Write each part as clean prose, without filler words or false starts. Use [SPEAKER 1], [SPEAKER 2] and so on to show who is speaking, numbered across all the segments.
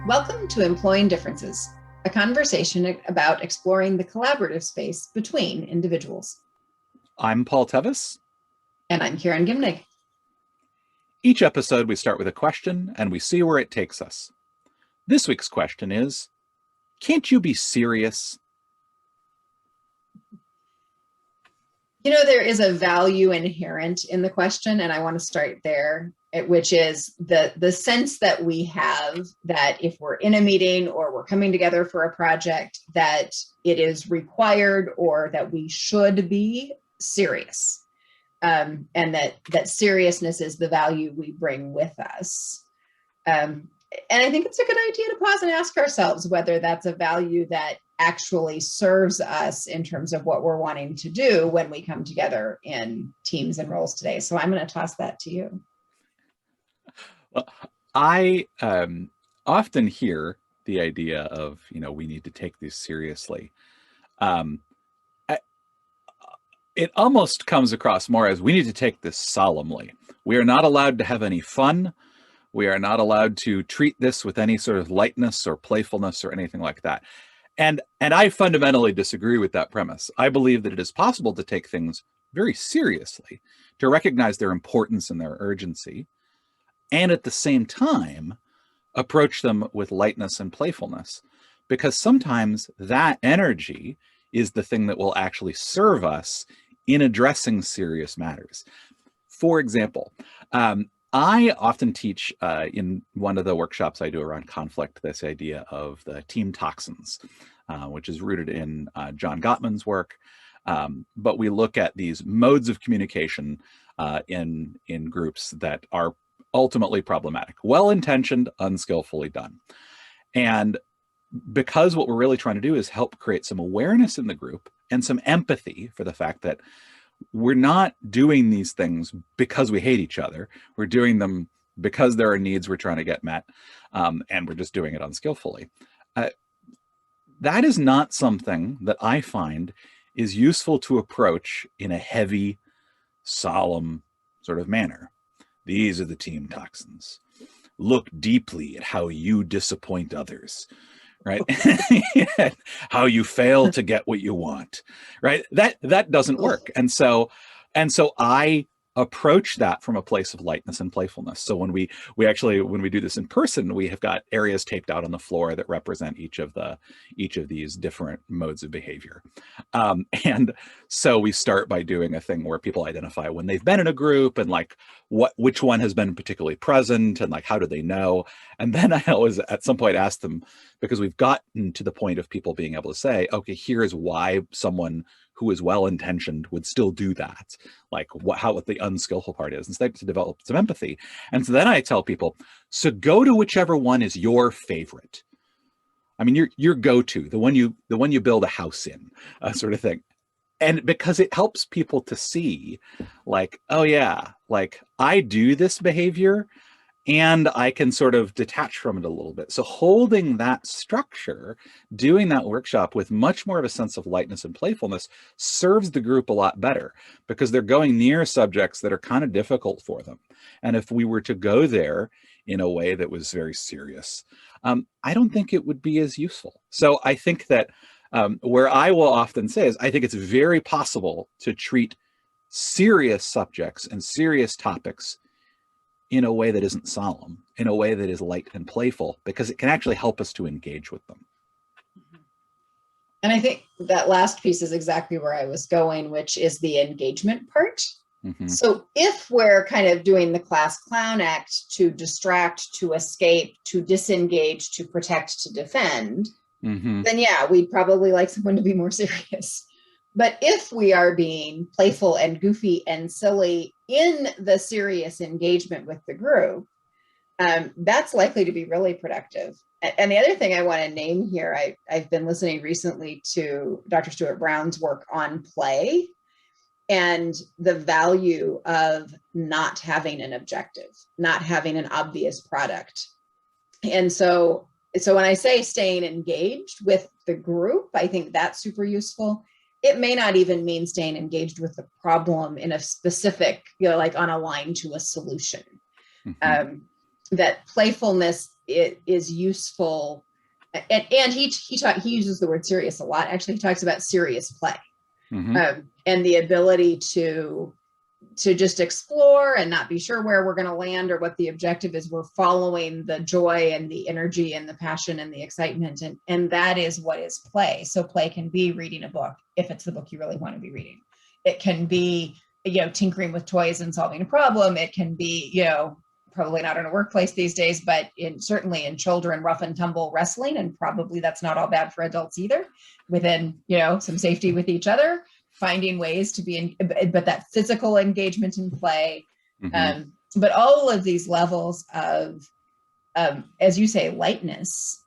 [SPEAKER 1] Welcome to Employing Differences, a conversation about exploring the collaborative space between individuals.
[SPEAKER 2] I'm Paul Tevis.
[SPEAKER 1] And I'm Karen Gimnig.
[SPEAKER 2] Each episode, we start with a question and we see where it takes us. This week's question is, can't you be serious?
[SPEAKER 1] You know, there is a value inherent in the question, and I want to start there, which is the sense that we have that if we're in a meeting or we're coming together for a project, that it is required or that we should be serious. And that seriousness is the value we bring with us. And I think it's a good idea to pause and ask ourselves whether that's a value that actually serves us in terms of what we're wanting to do when we come together in teams and roles today. So I'm going to toss that to you.
[SPEAKER 2] Well, I often hear the idea of, we need to take these seriously. It almost comes across more as we need to take this solemnly. We are not allowed to have any fun. We are not allowed to treat this with any sort of lightness or playfulness or anything like that. And I fundamentally disagree with that premise. I believe that it is possible to take things very seriously, to recognize their importance and their urgency, and at the same time, approach them with lightness and playfulness, because sometimes that energy is the thing that will actually serve us in addressing serious matters. For example, I often teach in one of the workshops I do around conflict, this idea of the team toxins, which is rooted in John Gottman's work. But we look at these modes of communication in groups that are ultimately problematic, well-intentioned, unskillfully done. And because what we're really trying to do is help create some awareness in the group and some empathy for the fact that we're not doing these things because we hate each other. We're doing them because there are needs we're trying to get met, and we're just doing it unskillfully. That is not something that I find is useful to approach in a heavy, solemn sort of manner. These are the team toxins. Look deeply at how you disappoint others. Right? How you fail to get what you want, right? That doesn't work. And so I approach that from a place of lightness and playfulness. So when we do this in person, we have got areas taped out on the floor that represent each of these different modes of behavior. And so we start by doing a thing where people identify when they've been in a group and like which one has been particularly present and like how do they know. And then I always at some point ask them, because we've gotten to the point of people being able to say, okay, here's why someone who is well-intentioned would still do that, like what the unskillful part is, instead to develop some empathy. And so then I tell people, so go to whichever one is your favorite. I mean, your go-to, the one you build a house in, sort of thing. And because it helps people to see, like, oh yeah, like I do this behavior and I can sort of detach from it a little bit. So holding that structure, doing that workshop with much more of a sense of lightness and playfulness serves the group a lot better, because they're going near subjects that are kind of difficult for them. And if we were to go there in a way that was very serious, I don't think it would be as useful. So I think that where I will often say is, I think it's very possible to treat serious subjects and serious topics in a way that isn't solemn, in a way that is light and playful, because it can actually help us to engage with them.
[SPEAKER 1] And I think that last piece is exactly where I was going, which is the engagement part. Mm-hmm. So if we're kind of doing the class clown act to distract, to escape, to disengage, to protect, to defend, mm-hmm. then yeah, we'd probably like someone to be more serious. But if we are being playful and goofy and silly in the serious engagement with the group, that's likely to be really productive. And the other thing I want to name here, I've been listening recently to Dr. Stuart Brown's work on play and the value of not having an objective, not having an obvious product. And so when I say staying engaged with the group, I think that's super useful. It may not even mean staying engaged with the problem in a specific, like on a line to a solution. Mm-hmm. that playfulness is useful. And he uses the word serious a lot. Actually, he talks about serious play, and the ability to just explore and not be sure where we're going to land or what the objective is. We're following the joy and the energy and the passion and the excitement. And that is what is play. So play can be reading a book, if it's the book you really want to be reading. It can be, tinkering with toys and solving a problem. It can be, probably not in a workplace these days, but certainly in children, rough and tumble wrestling. And probably that's not all bad for adults either, within, some safety with each other, finding ways to be in, but that physical engagement in play, but all of these levels of, as you say, lightness.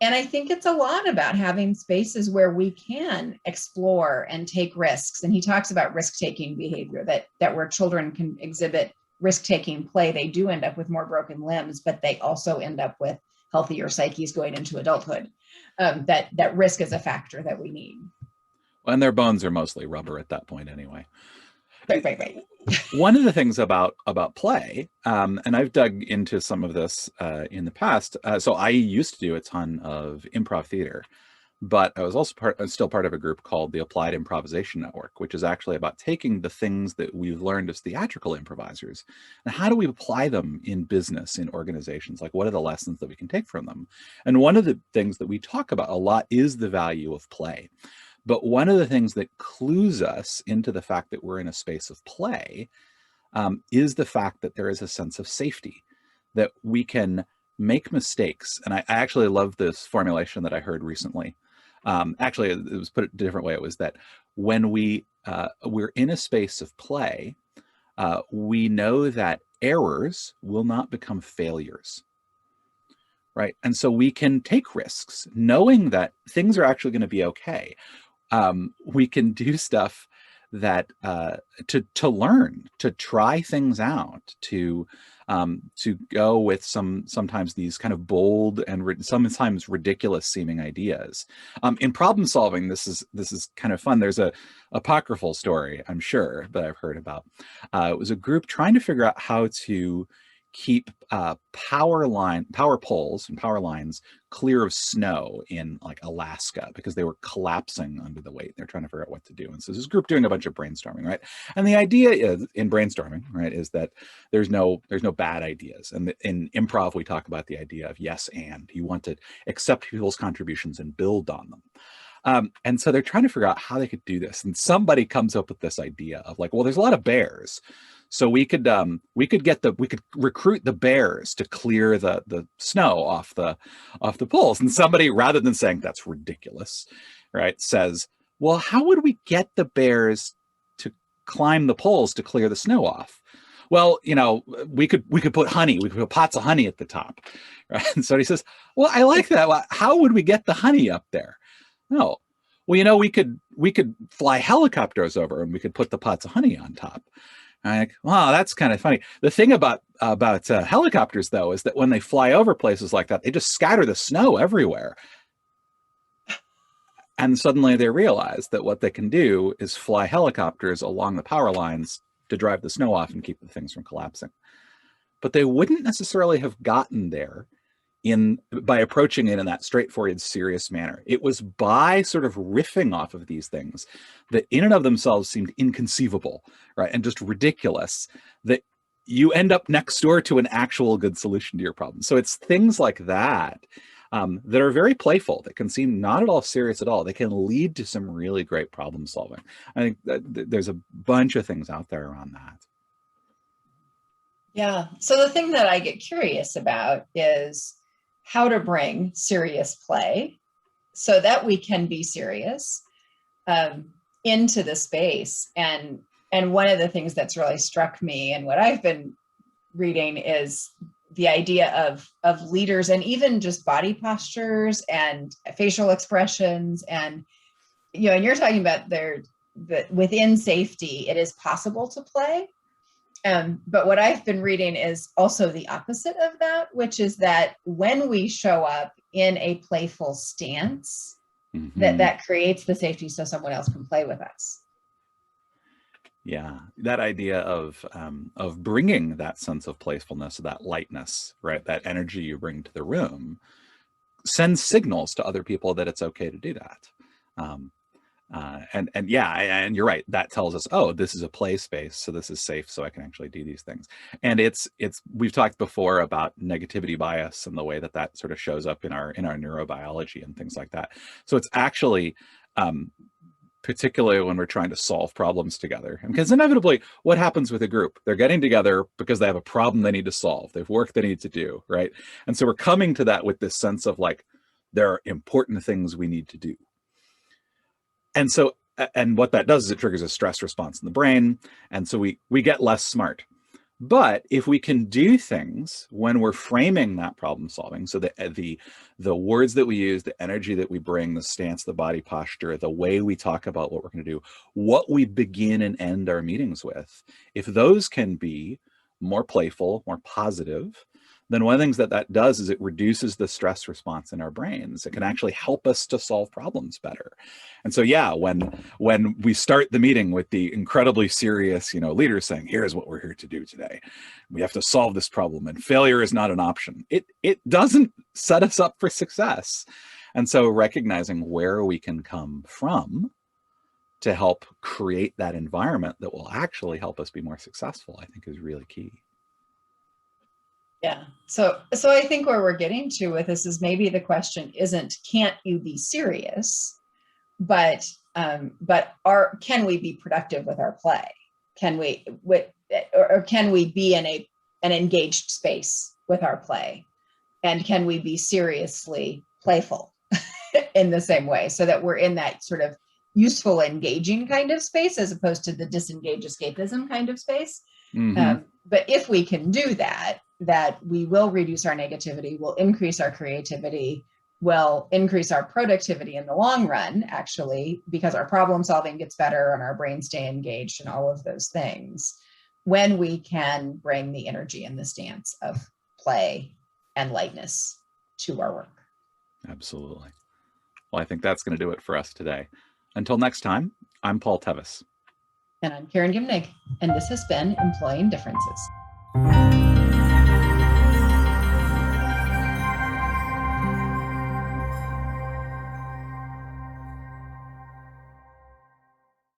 [SPEAKER 1] And I think it's a lot about having spaces where we can explore and take risks. And he talks about risk-taking behavior, that where children can exhibit risk-taking play, they do end up with more broken limbs, but they also end up with healthier psyches going into adulthood. That risk is a factor that we need.
[SPEAKER 2] And their bones are mostly rubber at that point anyway.
[SPEAKER 1] Right.
[SPEAKER 2] One of the things about play, and I've dug into some of this in the past. So I used to do a ton of improv theater, but I was also still part of a group called the Applied Improvisation Network, which is actually about taking the things that we've learned as theatrical improvisers and how do we apply them in business, in organizations? Like, what are the lessons that we can take from them? And one of the things that we talk about a lot is the value of play. But one of the things that clues us into the fact that we're in a space of play is the fact that there is a sense of safety, that we can make mistakes. And I actually love this formulation that I heard recently. Actually, it was put a different way. It was that when we're in a space of play, we know that errors will not become failures. Right. And so we can take risks knowing that things are actually going to be okay. We can do stuff that to learn, to try things out, to go with sometimes these kind of bold and sometimes ridiculous seeming ideas. In problem solving, this is kind of fun. There's a apocryphal story, I'm sure, that I've heard about. It was a group trying to figure out how to keep power poles and power lines clear of snow in like Alaska because they were collapsing under the weight. They're trying to figure out what to do. And so this group doing a bunch of brainstorming, right? And the idea is in brainstorming, right, is that there's no bad ideas. And in improv, we talk about the idea of yes, and you want to accept people's contributions and build on them. And so they're trying to figure out how they could do this. And somebody comes up with this idea of like, well, there's a lot of bears. So we could recruit the bears to clear the snow off the poles. And somebody, rather than saying that's ridiculous, right, says, well, how would we get the bears to climb the poles to clear the snow off? Well, we could put honey. We could put pots of honey at the top, right? And so he says, well, I like that. Well, how would we get the honey up there? No. Well, we could fly helicopters over and we could put the pots of honey on top. I'm like, wow, that's kind of funny. The thing about helicopters, though, is that when they fly over places like that, they just scatter the snow everywhere. And suddenly they realize that what they can do is fly helicopters along the power lines to drive the snow off and keep the things from collapsing. But they wouldn't necessarily have gotten there by approaching it in that straightforward, serious manner. It was by sort of riffing off of these things that in and of themselves seemed inconceivable, right, and just ridiculous, that you end up next door to an actual good solution to your problem. So it's things like that that are very playful, that can seem not at all serious at all. They can lead to some really great problem solving. I think that there's a bunch of things out there around that.
[SPEAKER 1] Yeah. So the thing that I get curious about is how to bring serious play so that we can be serious into the space. And one of the things that's really struck me and what I've been reading is the idea of leaders and even just body postures and facial expressions. And, and you're talking about that within safety, it is possible to play. But what I've been reading is also the opposite of that, which is that when we show up in a playful stance, that creates the safety so someone else can play with us.
[SPEAKER 2] Yeah, that idea of bringing that sense of playfulness, that lightness, right? That energy you bring to the room sends signals to other people that it's okay to do that. Um, and yeah, and you're right. That tells us, oh, this is a play space, so this is safe, so I can actually do these things. And it's we've talked before about negativity bias and the way that that sort of shows up in our neurobiology and things like that. So it's actually particularly when we're trying to solve problems together. Because inevitably, what happens with a group? They're getting together because they have a problem they need to solve. They have work they need to do, right? And so we're coming to that with this sense of like, there are important things we need to do. And so, and what that does is it triggers a stress response in the brain. And so we get less smart. But if we can do things when we're framing that problem solving, so the words that we use, the energy that we bring, the stance, the body posture, the way we talk about what we're going to do, what we begin and end our meetings with, if those can be more playful, more positive, then one of the things that does is it reduces the stress response in our brains. It can actually help us to solve problems better. And so, yeah, when we start the meeting with the incredibly serious, leader saying, here's what we're here to do today. We have to solve this problem and failure is not an option. It doesn't set us up for success. And so recognizing where we can come from to help create that environment that will actually help us be more successful, I think is really key.
[SPEAKER 1] Yeah. So I think where we're getting to with this is maybe the question isn't, can't you be serious? But can we be productive with our play? Can we, or can we be in an engaged space with our play? And can we be seriously playful in the same way, so that we're in that sort of useful, engaging kind of space, as opposed to the disengage escapism kind of space? Mm-hmm. But if we can do that we will reduce our negativity, will increase our creativity, will increase our productivity in the long run, actually, because our problem solving gets better and our brains stay engaged and all of those things, when we can bring the energy and the stance of play and lightness to our work.
[SPEAKER 2] Absolutely. Well, I think that's going to do it for us today. Until next time, I'm Paul Tevis.
[SPEAKER 1] And I'm Karen Gimnig, and this has been Employing Differences.